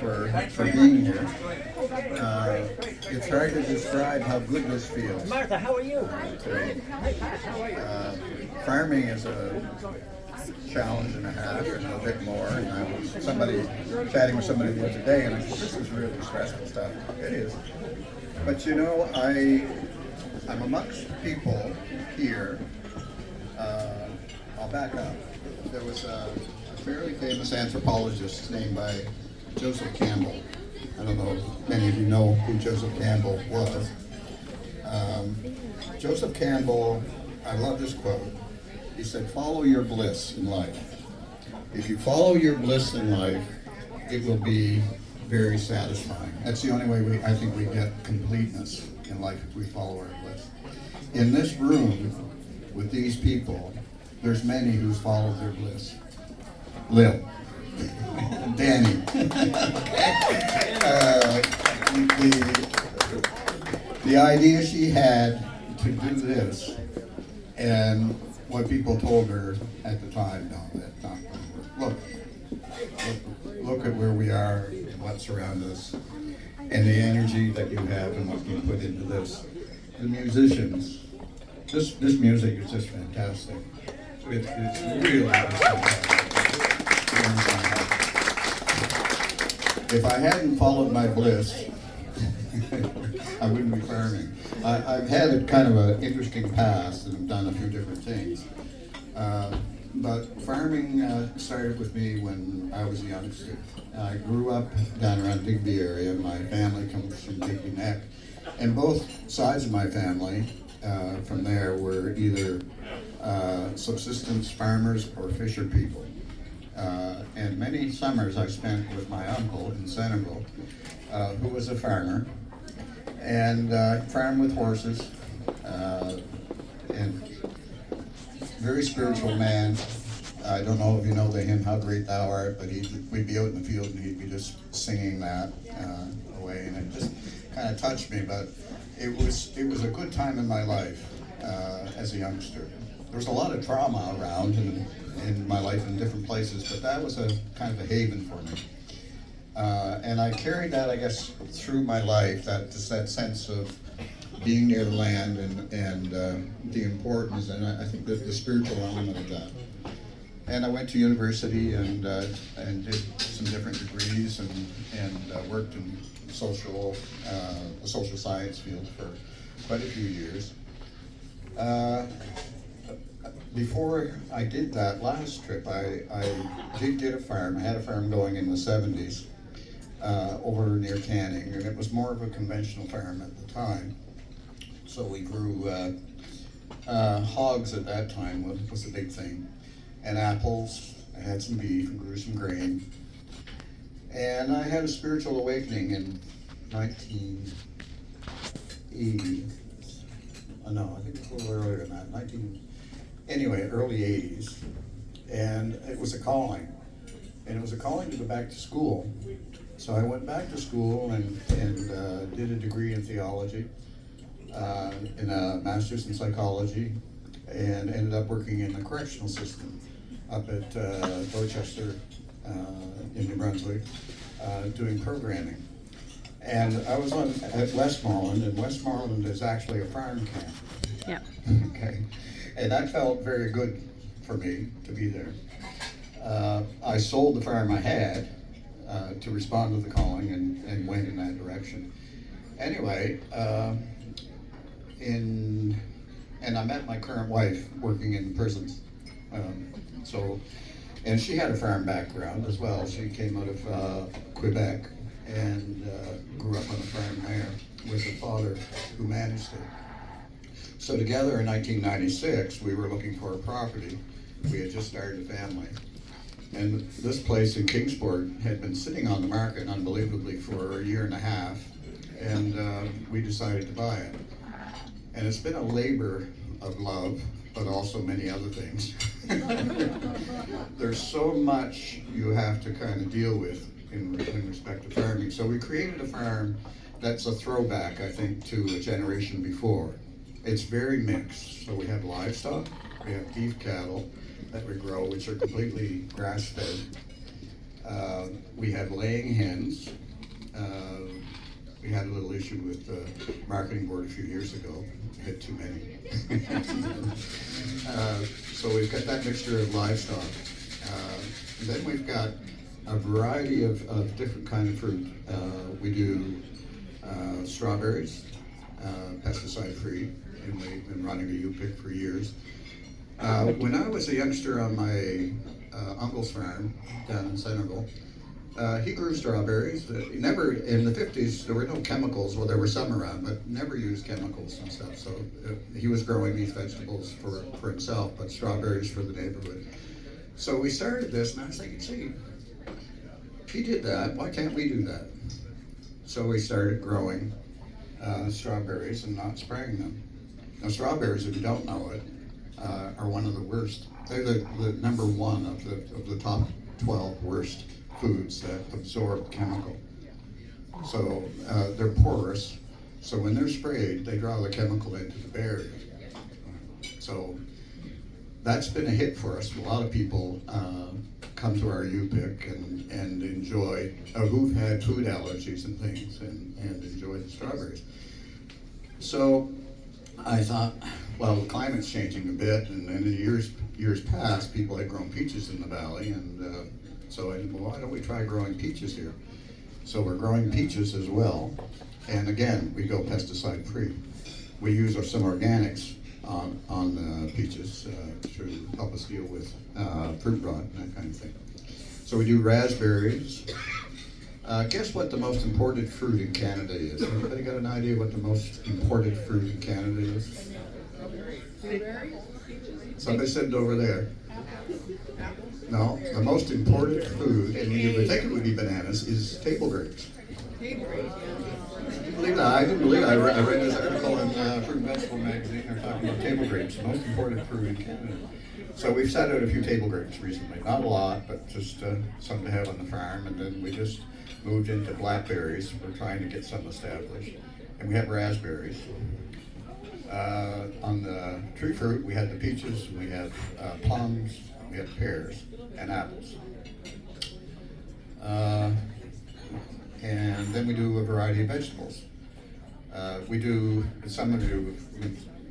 for being here. It's hard to describe how good this feels. Martha, how are you? Today. Farming is a challenge and a half, and a bit more. And I was chatting with somebody the other day, and I said, "This is really stressful stuff." It is, but you know, I'm amongst people here. I'll back up. There was a fairly famous anthropologist named by Joseph Campbell. I don't know if many of you know who Joseph Campbell was. Joseph Campbell, I love this quote. He said, "Follow your bliss in life. If you follow your bliss in life, it will be very satisfying." That's the only way I think we get completeness in life, if we follow our bliss. In this room, with these people, there's many who's followed their bliss. Lil, Danny, the idea she had to do this, and what people told her at the time, no, that's not going to work. Look at where we are, and what's around us, and the energy that you have and what you put into this. The musicians, this music is just fantastic. It's really fantastic. If I hadn't followed my bliss, I wouldn't be farming. I've had a kind of an interesting past and I've done a few different things. But farming started with me when I was a youngster. I grew up down around Digby area. My family comes from Digby Neck. And both sides of my family from there were either subsistence farmers or fisher people. And many summers I spent with my uncle in Centerville, who was a farmer, and farmed with horses, and very spiritual man. I don't know if you know the hymn, "How Great Thou Art," but we'd be out in the field and he'd be just singing that away, and it just kind of touched me. But it was a good time in my life as a youngster. There was a lot of trauma around in my life in different places, but that was a kind of a haven for me. And I carried that, I guess, through my life, that sense of being near the land and the importance, and I think that the spiritual element of that. And I went to university and did some different degrees and worked in the social science field for quite a few years. Before I did that last trip, I did get a farm. I had a farm going in the 70s over near Canning, and it was more of a conventional farm at the time. So we grew hogs at that time was a big thing, and apples. I had some beef and grew some grain. And I had a spiritual awakening in 1980. No, I think it's a little earlier than that. Early 80s, and it was a calling, and it was a calling to go back to school. So I went back to school and did a degree in theology, and a master's in psychology, and ended up working in the correctional system up at Dorchester in New Brunswick, doing programming. And I was at Westmoreland, and Westmoreland is actually a farm camp. Yeah. Okay. And that felt very good for me to be there. I sold the farm I had to respond to the calling and went in that direction. Anyway, and I met my current wife working in prisons. And she had a farm background as well. She came out of Quebec and grew up on a farm there with a father who managed it. So together in 1996, we were looking for a property. We had just started a family. And this place in Kingsport had been sitting on the market unbelievably for a year and a half, and we decided to buy it. And it's been a labor of love, but also many other things. There's so much you have to kind of deal with in respect to farming. So we created a farm that's a throwback, I think, to a generation before. It's very mixed. So we have livestock, we have beef cattle that we grow, which are completely grass-fed. We had laying hens. Uh, we had a little issue with the marketing board a few years ago. We had too many. So we've got that mixture of livestock. And then we've got a variety of different kind of fruit. We do strawberries, pesticide-free, and we've been running a U-pick for years. When I was a youngster on my uncle's farm down in Senegal, he grew strawberries. He never, in the 50s, there were no chemicals. Well, there were some around, but never used chemicals and stuff. So he was growing these vegetables for himself, but strawberries for the neighborhood. So we started this, and I was thinking, gee, if he did that, why can't we do that? So we started growing strawberries and not spraying them. Now, strawberries, if you don't know it, are one of the worst. They're the number one of the top 12 worst foods that absorb chemical. So they're porous. So when they're sprayed, they draw the chemical into the berry. So that's been a hit for us. A lot of people come to our U-pick and enjoy, who've had food allergies and things, and enjoy the strawberries. So I thought, well, the climate's changing a bit, and in the years past, people had grown peaches in the valley, and so I said, well, why don't we try growing peaches here? So we're growing peaches as well, and again, we go pesticide-free. We use some organics on the peaches to help us deal with fruit rot and that kind of thing. So we do raspberries. Guess what the most imported fruit in Canada is? Anybody got an idea what the most imported fruit in Canada is? Somebody said it over there. No, the most imported food, and you would think it would be bananas, is table grapes. I didn't believe it. I read this article in Fruit and Vegetable magazine. They're talking about table grapes, the most imported fruit in Canada. So we've set out a few table grapes recently. Not a lot, but just some to have on the farm. And then we just moved into blackberries. We're trying to get some established. And we have raspberries. On the tree fruit, we had the peaches, we have plums, we have pears, and apples. And then we do a variety of vegetables. We do, some of you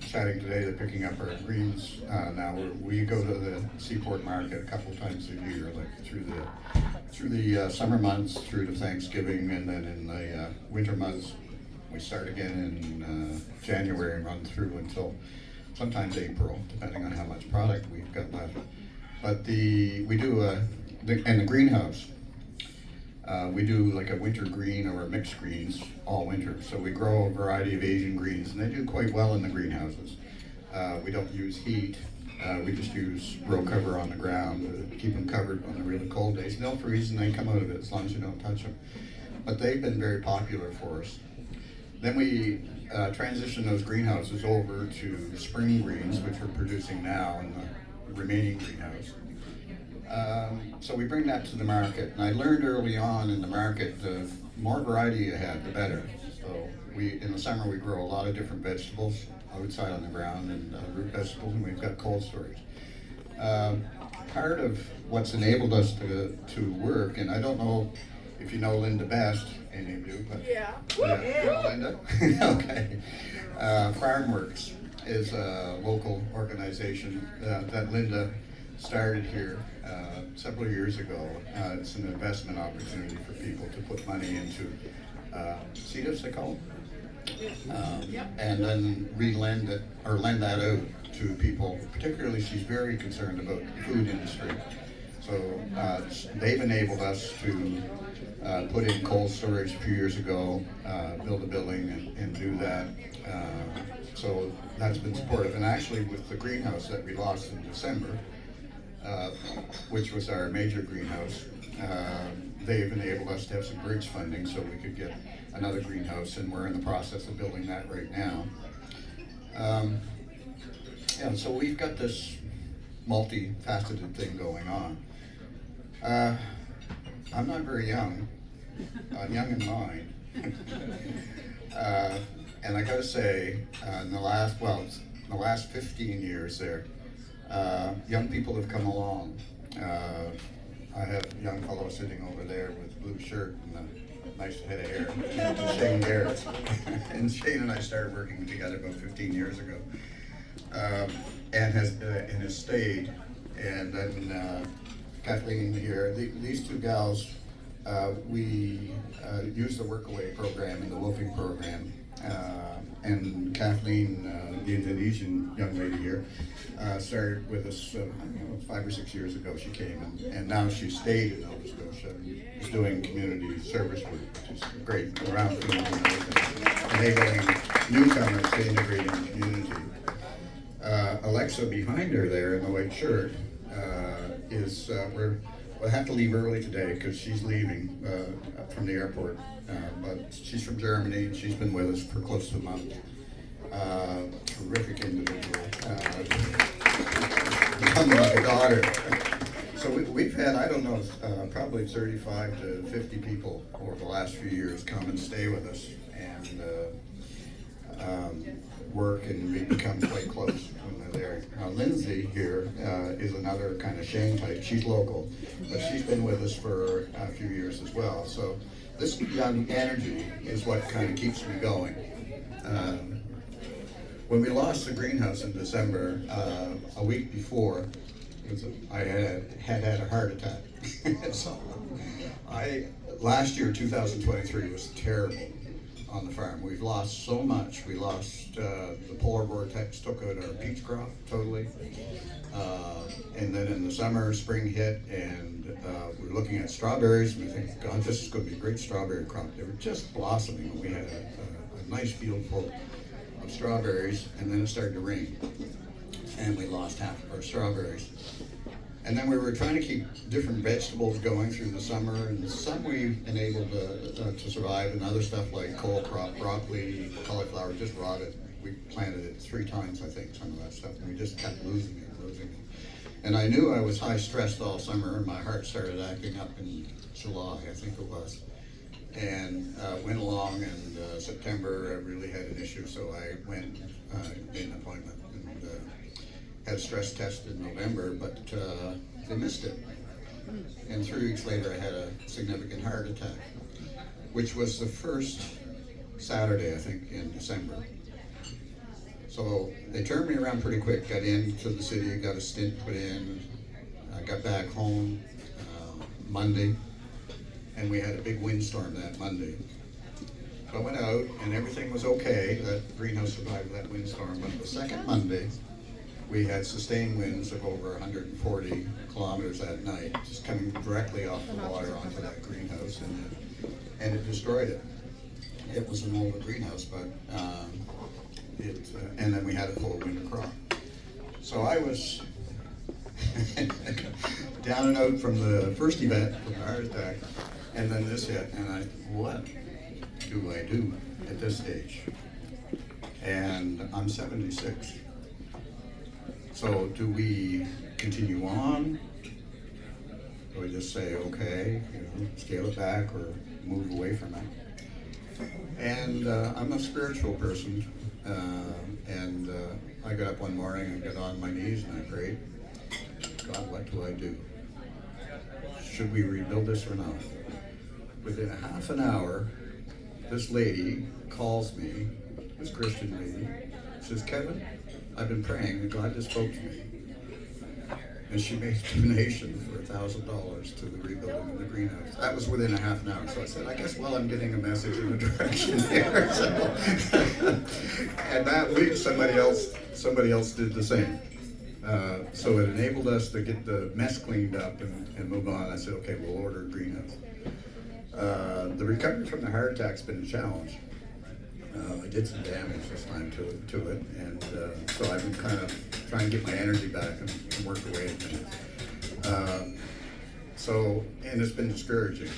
chatting today, they're picking up our greens now. We go to the Seaport Market a couple times a year, like through the summer months, through to Thanksgiving, and then in the winter months, we start again in January and run through until sometimes April, depending on how much product we've got left. But we do, and the greenhouse, we do like a winter green or a mixed greens all winter. So we grow a variety of Asian greens, and they do quite well in the greenhouses. We don't use heat. We just use row cover on the ground to keep them covered on the really cold days. And they'll freeze and they come out of it as long as you don't touch them. But they've been very popular for us. Then we transition those greenhouses over to spring greens, which we're producing now in the remaining greenhouse. So we bring that to the market, and I learned early on in the market, the more variety you had, the better. So in the summer we grow a lot of different vegetables outside on the ground, and root vegetables, and we've got cold storage. Part of what's enabled us to work, and I don't know if you know Linda Best, any of you, but yeah. You know Linda? Okay. FarmWorks is a local organization that Linda started here several years ago. It's an investment opportunity for people to put money into CEDAs, they call them, and then lend that out to people. Particularly, she's very concerned about the food industry. So they've enabled us to put in cold storage a few years ago, build a building and do that. So that's been supportive. And actually with the greenhouse that we lost in December, which was our major greenhouse, they've enabled us to have some bridge funding so we could get another greenhouse, and we're in the process of building that right now. So we've got this multifaceted thing going on. I'm not very young. I'm young in mind. And I gotta say, in the last 15 years there, young people have come along. I have a young fellow sitting over there with a blue shirt and a nice head of hair, Shane Garrett. And Shane and I started working together about 15 years ago, and has stayed. And then Kathleen here, these two gals, we use the Workaway program and the Wolfing program. And Kathleen, the Indonesian young lady here, started with us, I don't know, 5 or 6 years ago she came, and now she stayed in Nova Scotia and is doing community service work, which is great, around community, enabling newcomers to integrate in the community. Alexa behind her there in the white shirt is, we'll have to leave early today because she's leaving from the airport, but she's from Germany and she's been with us for close to a month. Terrific individual, becoming like a daughter. So we've had, I don't know, probably 35 to 50 people over the last few years come and stay with us and work, and we become quite close when they're there. Now Lindsay here is another kind of Shane type. She's local, but she's been with us for a few years as well. So this young energy is what kind of keeps me going. When we lost the greenhouse in December, a week before, I had a heart attack. So last year, 2023, was terrible on the farm. We've lost so much. We lost the polar vortex, took out our peach crop totally. And then in the summer, spring hit, and we're looking at strawberries, and we think, God, this is going to be a great strawberry crop. They were just blossoming. We had a nice field full of strawberries, and then it started to rain, and we lost half of our strawberries. And then we were trying to keep different vegetables going through the summer, and some we've been able to survive, and other stuff like cole crop, broccoli, cauliflower just rotted. We planted it 3 times, I think, some of that stuff, and we just kept losing it. And I knew I was high stressed all summer, and my heart started acting up in July, I think it was. And went along, and September I really had an issue, so I went, made an appointment, and had a stress test in November, but they missed it. And 3 weeks later I had a significant heart attack, which was the first Saturday, I think, in December. So they turned me around pretty quick, got into the city, got a stint put in. I got back home Monday, and we had a big windstorm that Monday. So I went out and everything was okay. That greenhouse survived that windstorm, but the second Monday, we had sustained winds of over 140 kilometers that night, just coming directly off the water onto that greenhouse, and it destroyed it. It was an older greenhouse, but and then we had a full winter crop. So I was down and out from the first event, from the heart attack, and then this hit, and what do I do at this stage? And I'm 76. So do we continue on? Do we just say, okay, scale it back or move away from it? And I'm a spiritual person, and I got up one morning and got on my knees and I prayed, God, what do I do? Should we rebuild this or not? Within a half an hour, this lady calls me, this Christian lady, says, Kevin, I've been praying and God just spoke to me. And she made a donation for $1,000 to the rebuilding of the greenhouse. That was within a half an hour. So I said, I guess, well, I'm getting a message in a direction here. So, and that week, somebody else did the same. So it enabled us to get the mess cleaned up and move on. I said, okay, we'll order a greenhouse. The recovery from the heart attack's been a challenge. I did some damage this time to it, and so I've been kind of trying to get my energy back and work away at things. And it's been discouraging.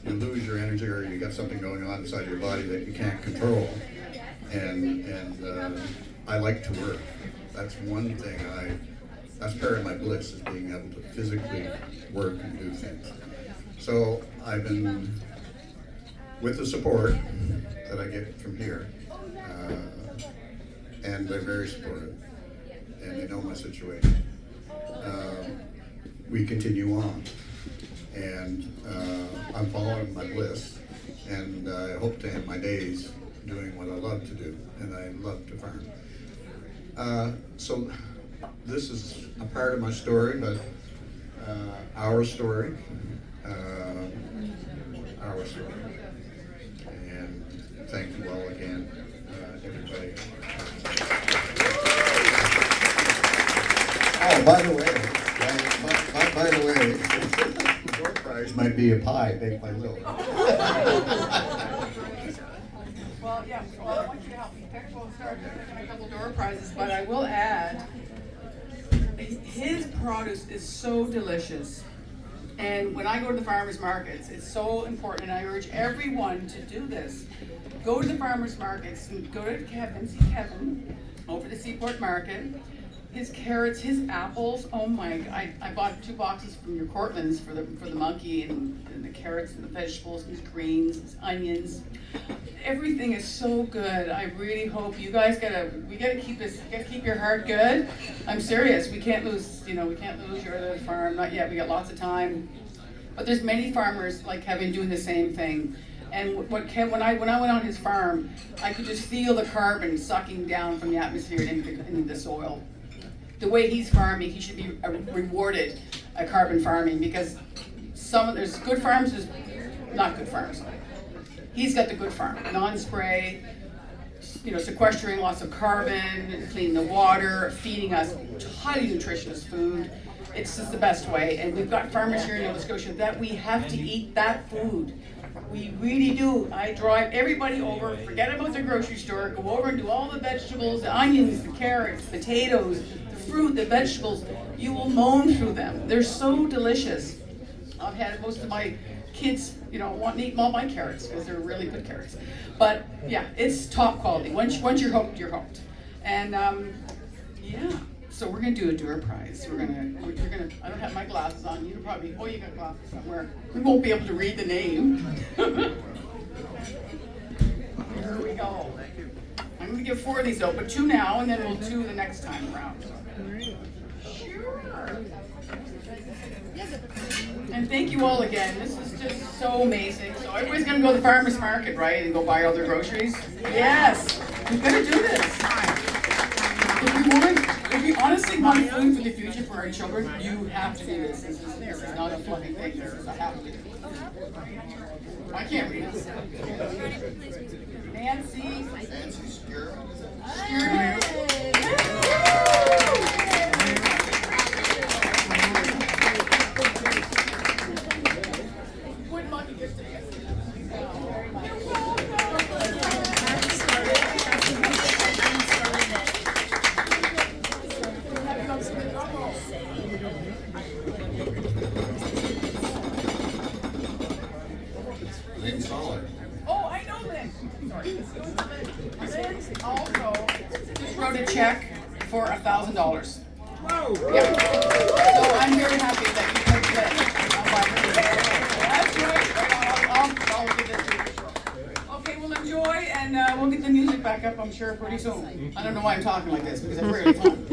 You lose your energy, or you got something going on inside your body that you can't control. And I like to work. That's one thing that's part of my bliss, is being able to physically work and do things. So I've been, with the support that I get from here, and they're very supportive, and they know my situation. We continue on. And I'm following my bliss, and I hope to end my days doing what I love to do, and I love to farm. So this is a part of my story, but our story, and thank you all again, everybody. Oh, by the way, the door prize might be a pie baked by Lil. Well, yeah, well, I want you to help me pick. We'll start picking a couple door prizes, but I will add, his produce is so delicious. And when I go to the farmers markets, it's so important, and I urge everyone to do this. Go to the farmers markets and go to Kevin, see Kevin over the Seaport Market. His carrots, his apples, oh my, I bought 2 boxes from your Cortlands for the monkey, and the carrots and the vegetables, and his greens, his onions. Everything is so good. I really hope you guys gotta keep your heart good. I'm serious. We can't lose, we can't lose your other farm. Not yet. We got lots of time. But there's many farmers like Kevin doing the same thing. And when I went on his farm, I could just feel the carbon sucking down from the atmosphere into the soil. The way he's farming, he should be rewarded at carbon farming, because there's good farms, there's not good farms. He's got the good farm, non-spray, sequestering lots of carbon, cleaning the water, feeding us highly nutritious food. It's just the best way. And we've got farmers here in Nova Scotia that we have to eat that food. We really do. I drive everybody over, forget about the grocery store, go over and do all the vegetables, the onions, the carrots, potatoes, the fruit, the vegetables. You will moan through them. They're so delicious. I've had most of my kids, want to eat all my carrots because they're really good carrots. But yeah, it's top quality. Once you're hooked, you're hooked. And yeah. So we're gonna do a door prize. You're gonna. I don't have my glasses on. You probably. Oh, you got glasses somewhere. We won't be able to read the name. There we go. I'm gonna give 4 of these out, but 2 now, and then we'll 2 the next time around. Sure. And thank you all again. This is just so amazing. So everybody's gonna go to the farmers market, right, and go buy all their groceries. Yes. We're gonna do this. If you honestly want food for the future for our children, you have to do this. This is not a fluffy thing. This is a have to do. I can't read it. Nancy. Wouldn't like to give to me. Lynn Soller. Oh, I know Lynn. Sorry. Lynn also just wrote a check for $1,000. Whoa. Yeah. So I'm very happy that you took Lynn. That's right. I'll give this to you. Okay, we'll enjoy, and we'll get the music back up, I'm sure, pretty soon. I don't know why I'm talking like this, because I'm really fun.